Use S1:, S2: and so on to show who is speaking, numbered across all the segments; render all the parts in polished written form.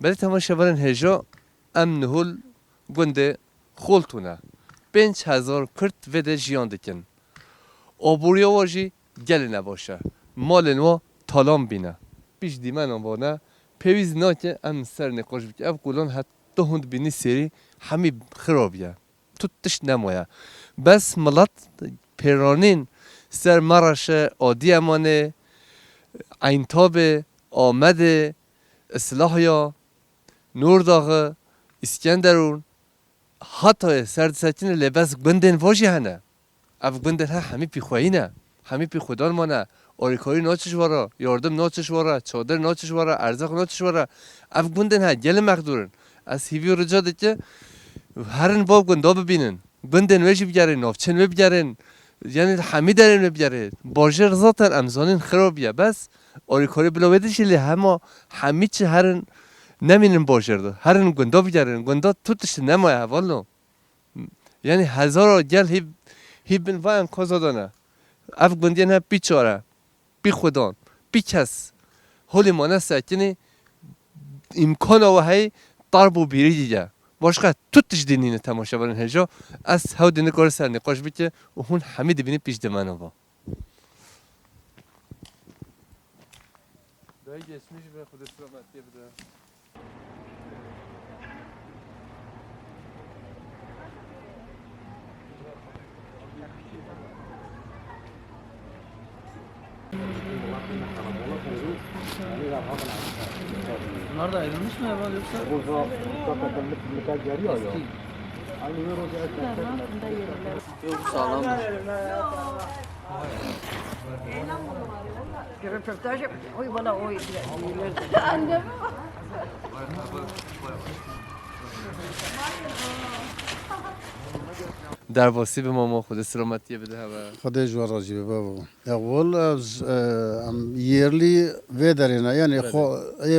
S1: بله تماشاوران هجا ام نهول گنده خولتونه 5000 کرد وده جیان دکن آبوریا واجی گل نباشه مال نوا تالام بینه پیش دیمن آنوانه پیویز ناکه ام سر نقاش بکی اف گلان حتی هند بینی سری همی خرابیه تو تش نمایه بس ملت پیرانین سر مرشه آدی امانه عینتابه آمده اصلاحیا نور داغه اسکندرون حتی سرد ساتین لباس گندن واجی هنه اف گندن ها همی پی خوینه همی پی خودان مانه آریکاری ناچش وارا یاردم ناچش وارا چادر ناچش وارا ارزاق ناچش وارا اف گندن ها گل مقدورن از هیوی رجا ده که هرن باب گندا ببینن گندن وجی بگیرن نافچن بگیرن یعنی همی درن بگیرن باجر ذاتن امزانین خرابیه بس آریکاری بلاویدش لی همی چه هرن نمینن باجرده هرن گندا بگیرن گندا توتش نمایه والله یعنی هزار گل هی بن وان کازادانه اف گندین ها بیچاره بی خودان بی کس حالی مانه سکنی امکان او هی طرب و بیری دیگه باشقه توتش دینینه تماشا برن هجا از هاو دینه کار سر نقاش بیته و هون همه دبینه پیش دمانه با دایی geçmiş به خود سلامتی بده
S2: Bunlar da ayrılmış mı Eval yoksa? Yok sağlam.
S3: Röportaj yap. Oy bana oy.
S1: در واسی به ماما خود سلامتی بده و
S4: خدا جوار راجی به بابا اول از یرلی و دارینه یعنی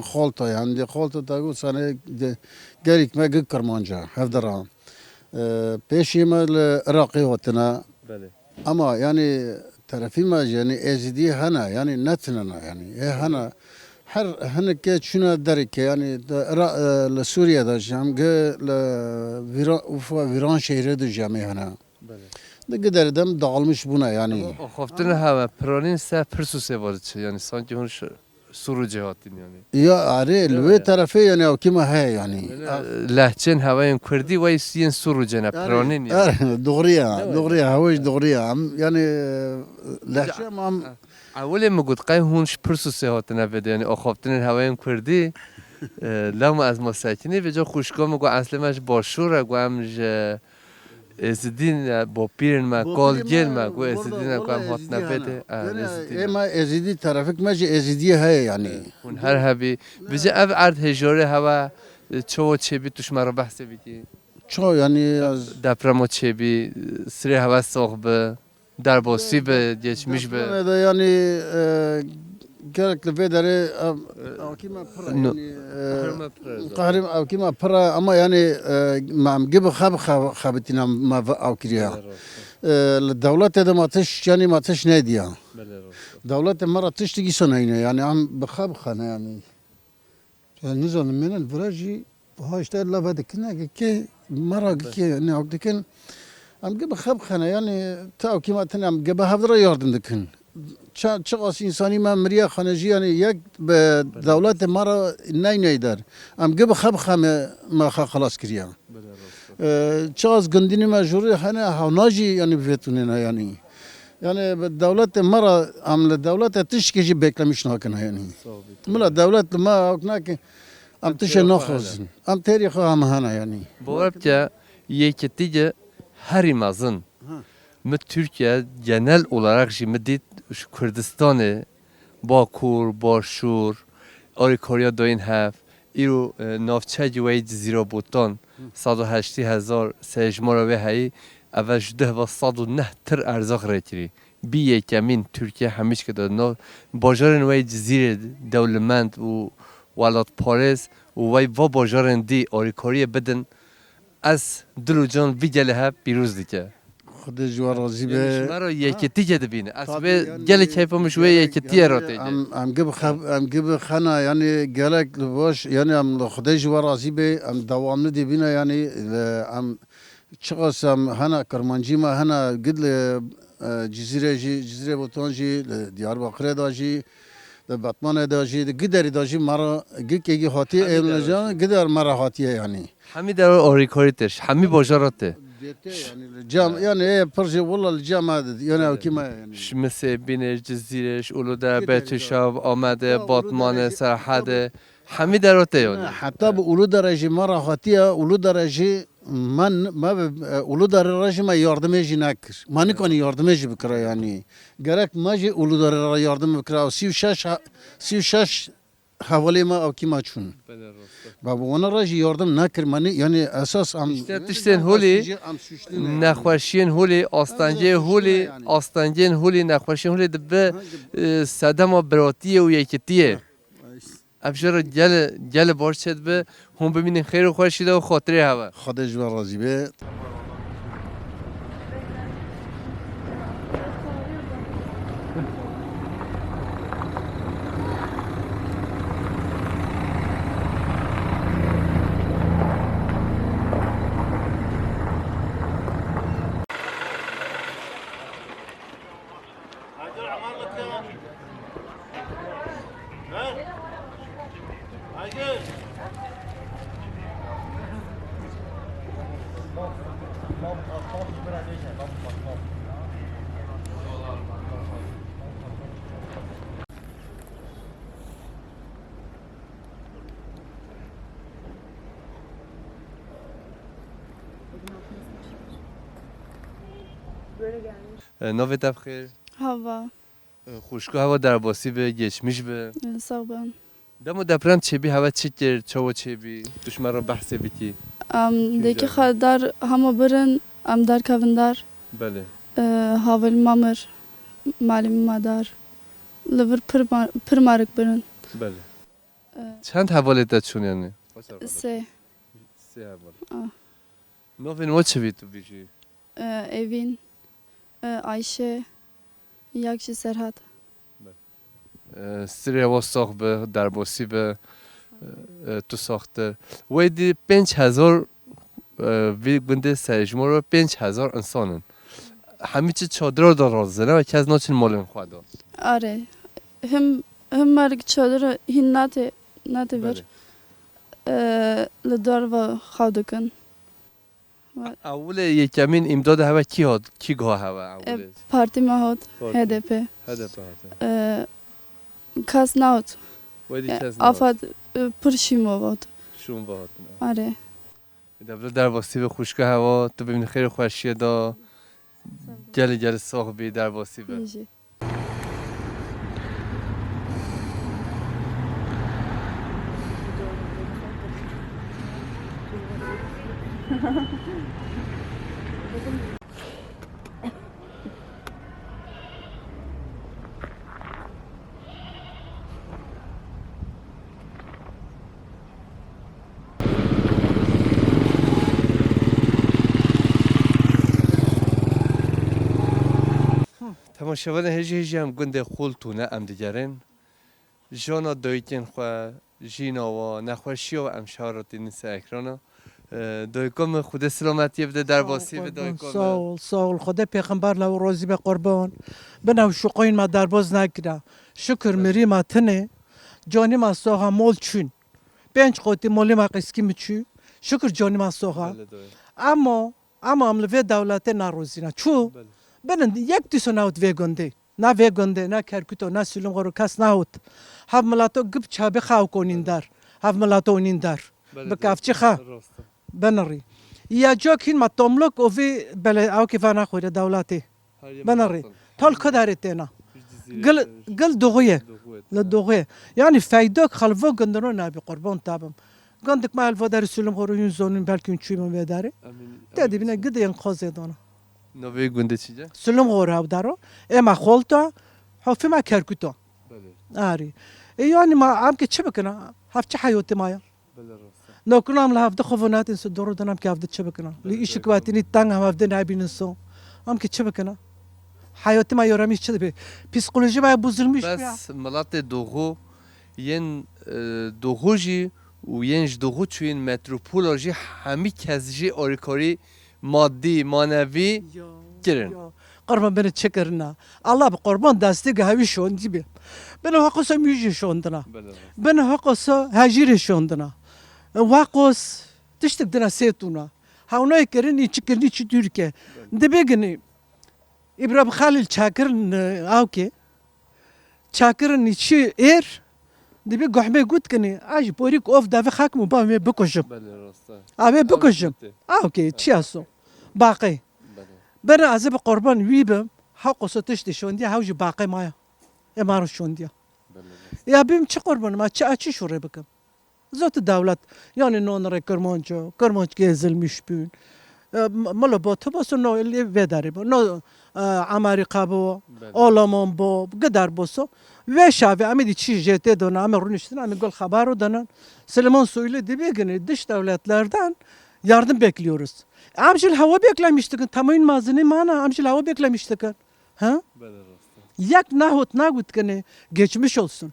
S4: خالتا یعنی خالتا تاگو سانه گریک ما گک کرمانجا هفدران پیشی ما العراقی هاتنا
S1: بله
S4: اما یعنی طرفی ما یعنی ازدی هنا یعنی نتنا یعنی هنا هر هنك شنو درك يعني لسوريا دا جام لفيران شهر دا جامي هنا نقدر دم دعالمش بنا يعني
S1: خفتن هوا پرانین سه پرسوسه وارد شه یعنی سانکی هون سورو جهاتین یعنی
S4: يا عري لوي طرفي يعني او كما هي يعني
S1: لهچن هواین کردی و سین سورو جنه پرانین یعنی
S4: دغريا هواش دغريا يعني لهجه ما
S1: اولی مگود قای هونش پرسوسه هاتنه بده یعنی آخافتن هواین کردی لام از ما سکنی به جا خوشگاه مگو اصلا مش باشوره گو همش ازدین با پیرن ما کال گل ما گو ازدین گو هم هاتنه بده
S4: اما ازدی طرفك ما جي ازدي هي يعني
S1: هون هر هبی بجا اف عرض هجاره هوا چو چه بی توش مرا بحث بیتی
S4: شو يعني
S1: دپرمو چه بی سری هوا ساق به در باسی به geçmiş به
S4: هذا يعني قالك لفي داري او كيما برا يعني قهرم او كيما برا اما يعني ما مجيب خابتنا ما او كريها الدولة هذا ما تش يعني ما تش نادية دولة مرة تشتكي سنين يعني عم بخاب خانة يعني نزل من الفراجي هاي اشتغل لا بعد كنا كي مرة كي يعني عقدكن عم جيب خاب خانة يعني تاو كيما تنا عم جيب هذا ياردن دكن شخص إنساني ما مريا خانجي يعني يك بدولة مرة ناي نايدر عم جيب خاب خامة ما خلاص كريا شخص قنديني ما جوري هنا هوناجي يعني بيتوننا يعني بالدولة مرة عم الدولة تشكي بيكلمش ناكنا يعني ملا الدولة ما هناك عم تشي ناخذ عم تاريخ عم هنا يعني
S1: bu yeketice her imazın mı Türkiye genel olarak şimdi şu Kürdistan'ı Bakur, Başur, Arikoria doin haf ایرو نافچه وی جزیره بودن 180,000 سجمار و هی اوش 109 تر ارزاق رکری بی یکمین ترکیه همیش که داد نو باجارن وی جزیره دولمند و ولاد پاریس و وی و باجارن دی آریکاری بدن از دلو جان ویگله ها بیروز دیگه
S4: خود جوار راضی
S1: یعنی
S4: به
S1: شما رو یکیتی که دبینه
S4: طبعا
S1: اصلا
S4: یعنی
S1: گل کیفم شوی یکیتی رو تیجه
S4: ام گب خنا یعنی گلک باش یعنی ام خود جوار راضی به ام دوام ندی بینه یعنی ام چقاسم هنا کرمانجی ما هنا قد جزیره بوتانجی دیاربکر داجی باتمان داجی قدری داجی مرا گیکی هاتی ایلنجان قدر مرا هاتیه یعنی
S1: همی در آریکاریتش همی باجاراته
S4: جام يعني برجي والله الجامعة يعني كيما يعني
S1: مثل بین جزیرش اولوده بیت شاب آمده باتمان سرحده همی دراته یعنی
S4: حتى بأولو درجة مرة خاطية أولو درجة من ما أولو درجة ما يردمجي نكر ما نكون يردمجي بكرة يعني قالك ما جي أولو درجة يردم بكرة سيو شاش حوالي ما أو كيما تشون بابا وانا راجي يردم نكر ماني يعني أساس أم
S1: تشتین هولی نخوشین هولی آستانجه هولی آستانجین هولی نخوشین هولی دبه صدم و براتیه و یکتیه افشار گل باش شد به هم ببینین خیر و خوشی ده و خاطره هوا
S4: خدا جوار راضي به
S1: نوی تبخیر
S5: هوا
S1: خوشگاه هوا در باسی به geçmiş به
S5: صوبان
S1: دمو دپرم چه بی هوا چی کرد چه چه بی دشمن رو بحث بیتی
S5: دیگه خدار همه برن در کاوندار
S1: بله
S5: هاول مامر معلم مادر لور پر مارک برن
S1: بله چند حواله داد شون یعنی
S5: سه
S1: حواله نوی نو چه بی تو بیجی
S5: اوین Ayşe Yakşi Serhat
S1: سری هوا ساخت به در باسی به تو ساخته ویدی 5000 وی گنده سرجمه رو 5000 انسانن همه چی چادر دار رازنه و که از ناچین مالن خواهد
S5: آره هم مرگ چادر هین ناته بر لدار و خودکن
S1: اول یکمین امداد هوا کی گاه هوا اول
S5: پارتی ماهود HDP کس نهود آفاد پرشیم بود
S1: شون بود
S5: آره
S1: در واسی به خوشگاه هوا تو ببین خیلی خوشیه دا گل ساق در واسی به تماشاوان هجی هم گنده خولتونه ام دیگرن جانا دایتین خواه جینا و نخوشی و امشارات نیست اکرانا دایکم خود سلامتی بده در باسی به دایکم
S6: سال خدا پیغمبر لو روزی به قربان بنو شقاین ما در باز نگیره شکر میری ما تنه جانی ما ساها مول چون پنج قوتی مولی ما قسکی میچو شکر جانی ما ساها اما عملوی دولت ناروزینا چو بنن یک دیسو نهود ویگنده نه ویگنده نه کرکوتو نه سلم غرو کس نهود هف ملاتو گب چابه خاو کنین در هف ملاتو اونین در بکافچی خا بنری یا جاکین ما تملک اوی بله او کیفانا خوره دولتی بنری تال کدارتینا گل دوغیه لدوغیه یعنی فایده خلفو گندرو نبی قربان تابم گندک ما الفا در سلم غرو یون زونین بلکه اون چی من داره تدی بینه گده ین قاضی دانا
S1: نوی گنده چیه؟
S6: سلم غرو دارو اما خالتا حفی ما کرکوتا آری یعنی ما عم که چه بکنه هفت حیاتی مایا لو كنا عم لهفد خفونات انسو دورو دنام كافد تشبكنا لي ايش كواتيني تانغ هم هفدن هايبين انسو Am ki çı bıkına. Hayatı ma yoramış çı be. Psikoloji ma bozulmuş ya.
S1: بس ملات دوغو ین دوغو جی و ین دوغو چوین متروپولا جی همی کس جی آریکاری مادی مانوی girin.
S6: Kurban beni çekirna. Allah bir kurban desteği havi şon gibi. Beni hakosa müjde şonduna. Beni hakosa hacir şonduna. Vakos tiştik dina setuna. Havna ekerin içikirin içi Türkiye. De begini İbrahim Halil Çakır'ın avki. Çakır'ın içi de bir gahme gutkini. Aj borik of davi hak mu ba me bikoşum. Abi bikoşum. Avki çiyaso. Baqi. Ben azı bir kurban vibim. Hakosa tişti şondiya havcı baqi maya. Emarı şondiya. Ya benim çi kurbanım açı şuraya bakım. Zaten devlet yani nonlara Kermanca gezilmiş gün. Malı batı basın no eli vedari bu. No Amerika bu, Alman bu, kadar bu. Ve şavi amedi çi jete dona ameruniştin amedi gol haber dona. Süleyman Soylu dibegini dış devletlerden yardım bekliyoruz. Amcil hava beklemiştik. Tamamen mazini mana amcil hava beklemiştik. Ha? Yak nahut nagutkene geçmiş olsun.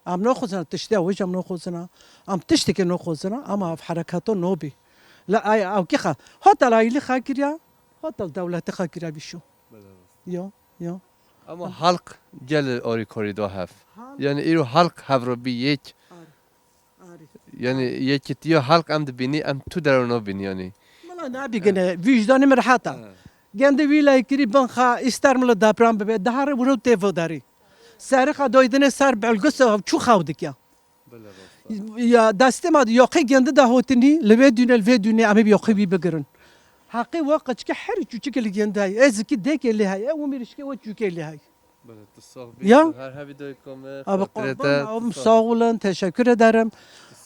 S6: Am ناخذنا تشتي وجه am ناخذنا am تشتكي ناخذنا ama حركاته نوبي لا اي او كيخا حتى لا يلي خاكريا حتى الدولة خاكريا بشو يو
S1: Ama halk gel آریکاری دا هف. Yani ایرو halk هفرو بی یک. Yani yekit ya halk am de bini am tu darano bini yani.
S6: والله نبي جنا وجداني مرحاتا جند ويلا يكري بنخا استرمل دابرام ببي دهار ورو تيفو داري سارخا دويدنه سر بالقصه شو خاودك يا داستما يقي جند ده هوتني لفي دوني عم بيقي بيبقرن حقي وقت كحرج وشك اللي جند هاي ازكي ديك اللي هاي او ميرشكي وجوك اللي هاي Ya. Abi kurban sağ teşekkür ederim.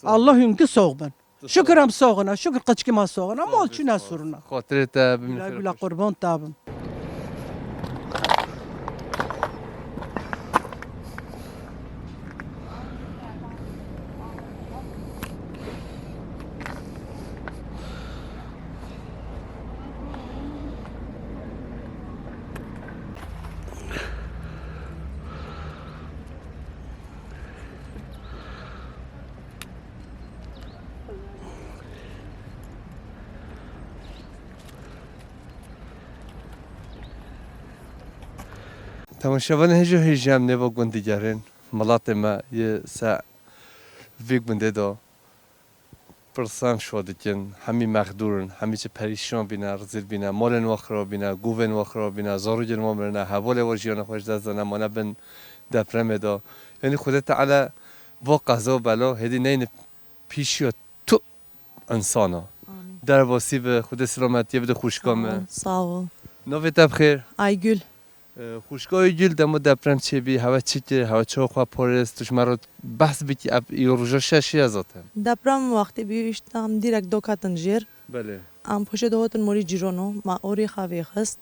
S6: Allah hünkü soğuk ben. Şükürem soğuna, şükür kaçkıma soğuna, ama olçuna soruna.
S1: خاطرته
S6: Bila kurban tabim.
S1: تماشاوان هجو هجام نبا گوندی گرین ملات ما یه سا ویگ بنده دا پرسان شده کن همی مخدورن همی چه پریشان بینا رزیل بینا مالن وخرا بینا گوون وخرا بینا زارو جنما مرنا حوال واجیان خوش دزدن مانا بن دپرم دا یعنی خودت تعالی با قضا و بلا هدی نین پیشی تو انسانا در واسی به خود سلامتی بده خوشکامه
S7: Sağ ol.
S1: نوی تب خیر
S7: Aygül.
S1: خوشگاه گل دمو دپرم چه بی هوا چی که هوا چه خواه پارست توش مرا بحث بی که یوروژا ششی ازاتم
S7: Deprem vakti bir iştem direkt dokatın jir.
S1: بله
S7: Am poşe dohatın mori cirono. Ma ori xavi xist.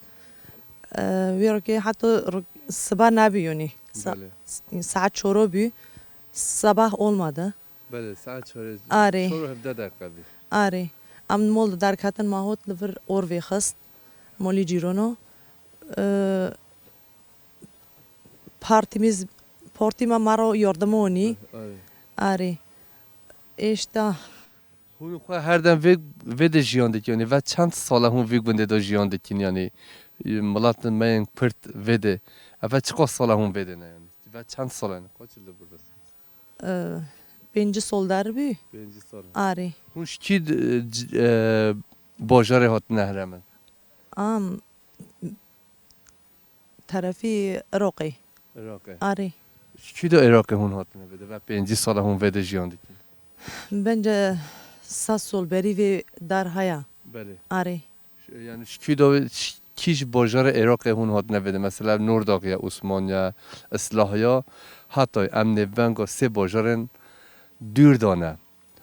S7: Vero ki hatta sabah nabiyoni.
S1: بله
S7: Saat çoro bi. Sabah olmadı.
S1: بله ساعت چهار
S7: آره.
S1: چهار و 17 دقیقه بی
S7: Ari. Am mol derkatın mahot liver orvi xist. Moli cirono. Partime maro yardımoni.
S1: آره
S7: Ari. İşte
S1: هون خواه هر دم وید جیان دکیانی و چند ساله هون ویگ بنده دا جیان دکین یعنی ملات من پرت ویده اول چقدر ساله هون ویده نه یعنی و چند ساله نه kaç yıldır buradasın
S7: birinci sol derbi.
S1: birinci sene
S7: Ari.
S1: هون شکی باجار هات نهرمن
S7: Am tarafı Irak'ı.
S1: Irak'e
S7: Ari.
S1: شکی دا عراق هون هات نبیده و birinci ساله هون ویده جیان دکین
S7: Bence saz sol beri ve darhaya.
S1: بله
S7: Ari.
S1: yani şiki da کیش باجار عراق هون هات نبیده مثلا نورداق یا عثمان یا اصلاح یا حتی امن ونگا سه باجارن دور دانه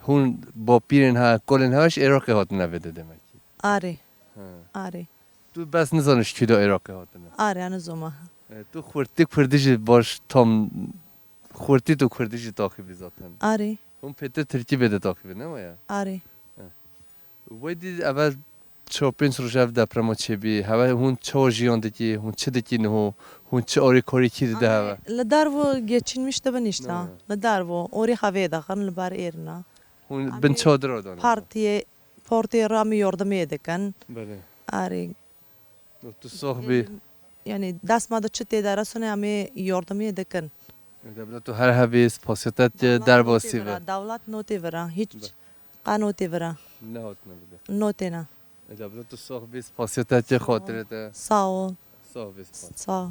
S1: هون با پیرن ها کلن هاش عراق هات نبیده demek ki.
S7: Ari.
S1: Ha.
S7: Ari.
S1: Tu bas nizaniş ki da Irak هات نه
S7: Ari anızoma.
S1: تو خورتی کردیش باش تام خورتی تو کردیش تاخیبی zaten
S7: Ari.
S1: اون پته ترکی بده تاخیبی نه مایا
S7: Ari.
S1: ویدی اول چه پنج روز اف دپرم چه بی هوا هون چه جیان دکی هون چه دکی نه هون چه آری کاری کی ده هوا
S7: لدارو geçinmiş de ben işte. Ledarvo ori havaya da kan lebar erna.
S1: هون بن چادر دانه
S7: Partiye rami yardım edekan.
S1: بله
S7: Ari
S1: تو صاحبی
S7: yani dasmada çıt ederasını ame yardım edekan.
S1: دبلا تو هر هوی سپاسیتت در باسی و
S7: Davlat note vera hiç qanote vera
S1: نه هات نبوده
S7: notena.
S1: دبلا تو صاحبی سپاسیتت خاطرت
S7: Sağ ol.
S1: صاحبی سپاس
S7: Sağ ol.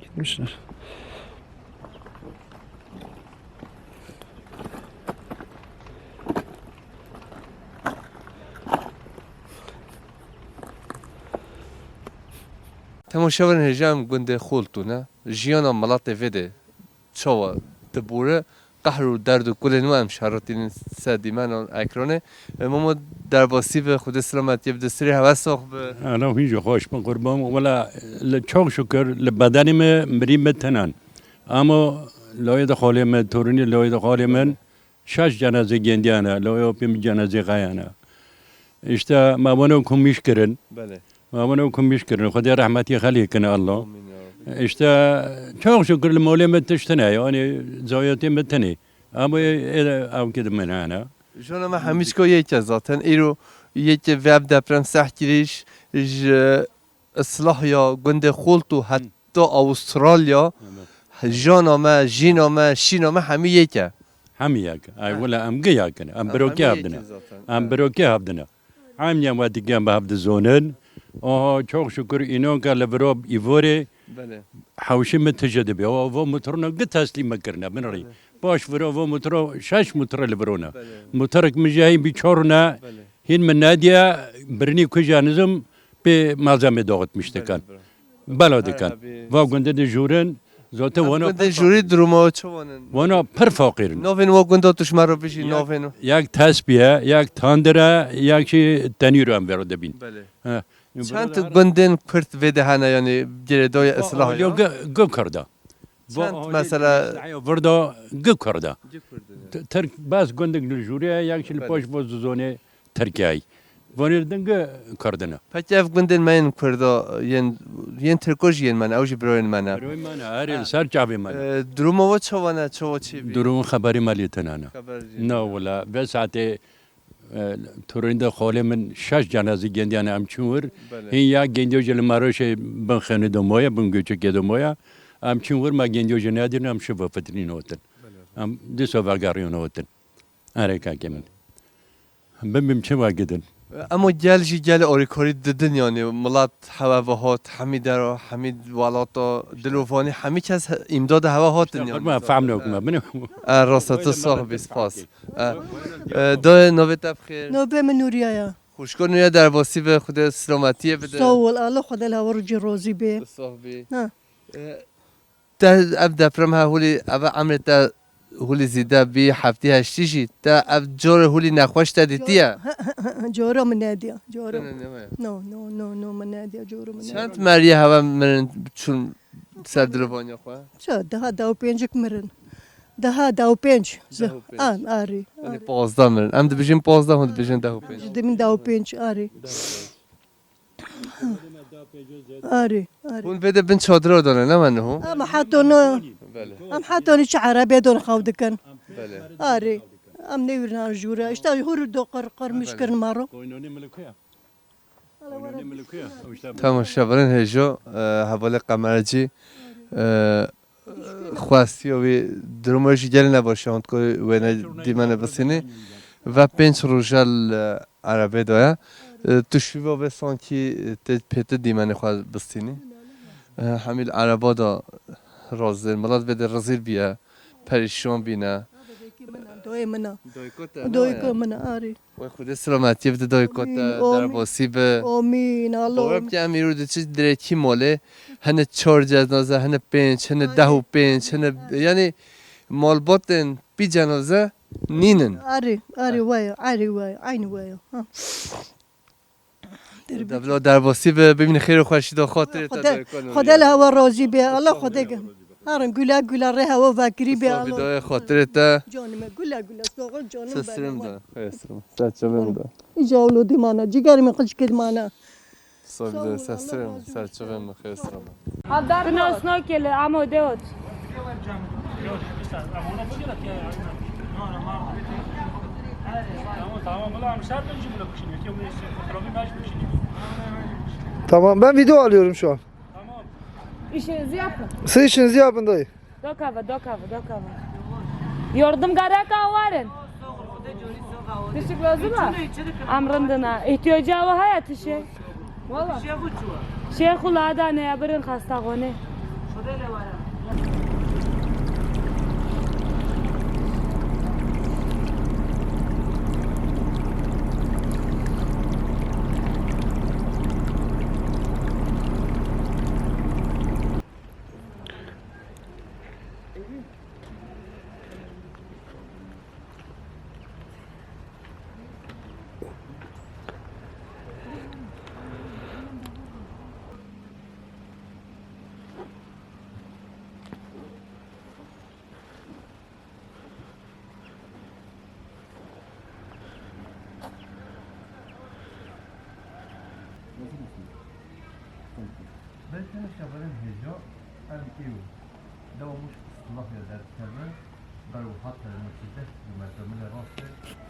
S4: Gitmişler.
S1: تماشاور هجام گند خولتونه جیانا ملات ویده چوا تبوره قهر و درد و کل نوع شرطین سدیمان اکرانه ماما در باسی به خود سلامتی بدستری هوا ساخت به
S8: أنا هيجي خوش من قربان ولا لتشوق شكر لبداني ما مريم تنان أما لو يدخل من تورني لو يدخل من شاش جنازة جنديانا لو يوبيم جنازة غيانا إشتا ما بنوكم مشكرن
S1: بله
S8: ما بنوكم مشكرن خدي رحمتي خليكنا الله
S1: آمین یا رب.
S8: إشتا تشوق شكر المولى ما تشتنا يعني زاويتي متني أما أو كده من هنا
S1: جانا ما همیش که یکی ذاتن ایرو یکی وب دپرم سحکریش اصلاح یا گند خولتو حتی استرالیا جانا ما جینا ما شینا ما همی یکه
S8: حمياك أي ولا أم جياكنا أم بروكي هبدنا أم بروكي هبدنا عم يوم وقت جنب هبد زونن çok şükür inonka lebrob ivore
S1: بله
S8: حوشي متجدبه و مترنا قد تسليم مكرنا بنري باش فرو و مترو شاش متر لبرونا مترك مجاي بيشورنا
S1: بله
S8: هين من ناديا برني كجانزم بمالزم دوغت مشتكان بلادي كان و گنده جورن زوته
S1: گند جوری دروما چوانن
S8: وانا پر فقيرن
S1: نوین و گند توش مرا بشی نوین
S8: یک تسبیه یک تاندره یک چی تنیرو هم برده بین
S1: بله
S8: ها.
S1: چند گندن کرد ویده هنه یعنی گردای اصلاح
S8: یا گو کرده
S1: چند مثلا
S8: وردا گو کرده ترک باز گندگ نجوریه یک چیل پاش باز زونه ترکیه وانیردن گو کردنه
S1: پکی اف گندن من کردا ین ترکوش ین من اوجی براین منه
S8: روی من هری سر جابی من
S1: دروما و چوانه چوا چی بی
S8: درون خبری مالی تنانه
S1: خبر جی.
S8: نه ولا به ساعته تورنده خاله من شش جنازه گندیانه ام چور
S1: بله
S8: این یک گندیو جل ماروش بن خانه دمویا بن گوچه که دمویا ام چور ما گندیو جنادیر ام شو فتنین هوتن ام دیسو وگاریون هوتن آره که من ببینم چه واقعدن
S1: اما گل جی گل آریکاری ددن یعنی ملت هوا و هات حمید را حمید والاتا دلوفانی همه کس امداد هوا هات
S8: ما فهم نکم بنم
S1: راست صاحب سپاس دا نوبت بخیر
S9: نوبه من نوریا
S1: خوشگل نویا در واسی به خود سلامتی بده
S9: صول الله خدا لا ورجي روزي به
S1: صاحبی
S9: ها
S1: تا اب دپرم ها هولی اب عمر تا هولی زیده بی هفته هشتی جی تا اب جور هولی نخوش تا دیتیه
S9: جورا من نادية جورا نو نو نو نو من نادية جورا من
S1: چند مریه هوا من چون سر دلوانی خواه
S9: شو ده داو بينجك مرن ده داو بينج آري
S1: یعنی 15 مرن ام ده بجیم 15 هم ده بجیم 15
S9: جدي من داو بينج آري آري آري
S1: اون بده بن چادر داره نه من هم
S9: أما حطونا
S1: بله
S9: أم حطوني شعر بيدون خودكن
S1: بله
S9: آري أم نيرنا جورا اشتا يهور دو قرقر مشكرن مارو
S1: تماشاوران هجا حواله قمرجی خواستی و درمایش گل نباشه اون که و دیمانه بسینه و پنج روزال عربه دایا تشویو به سانکی پیت دیمانه خواه بسینه همیل عربا دا رازل ملاد بده رزیل بیا پریشان بینه
S9: دوی منا
S1: دایکوت
S9: دوی که منا آری
S1: و خود سلامتی بده دایکوت در باسی به
S9: آمین الله
S1: باورم که امیرو ده چیز درکی ماله هنه 4 جنازه هنه 5 هنه 10 و 5 هنه یعنی مالباتن بی جنازه نینن
S9: آری وای عین وای
S1: دبلا در باسی به ببین خیر و خورشید و خاطر تا دایکون
S9: خدا له هوا راضی به الله خدا گم هرن گلا گلا ره هوا وکری به الله
S1: بدای خاطر تا
S9: جانم گلا گلا سوغل جانم
S1: سسرم دا خیسرم سرچوبم دا
S9: جاولو دی مانا جگر می خش کد مانا
S1: صاحب سسرم سرچوبم خیسرم
S5: بناسنا کل اما دوت
S10: Tamam ben video alıyorum şu an.
S5: İşinizi yapın.
S10: Siz işinizi yapın dayı.
S5: Dokava. Yardım gerek varın. Teşekkür ederim. Amrındına. İhtiyacı var hayatı şey. Valla. Şeyh ulada ne yaparın hastane.
S1: belki şabarın hejo an ev davmuş Allah ya der kelme baru hatta mescide mertemle rastı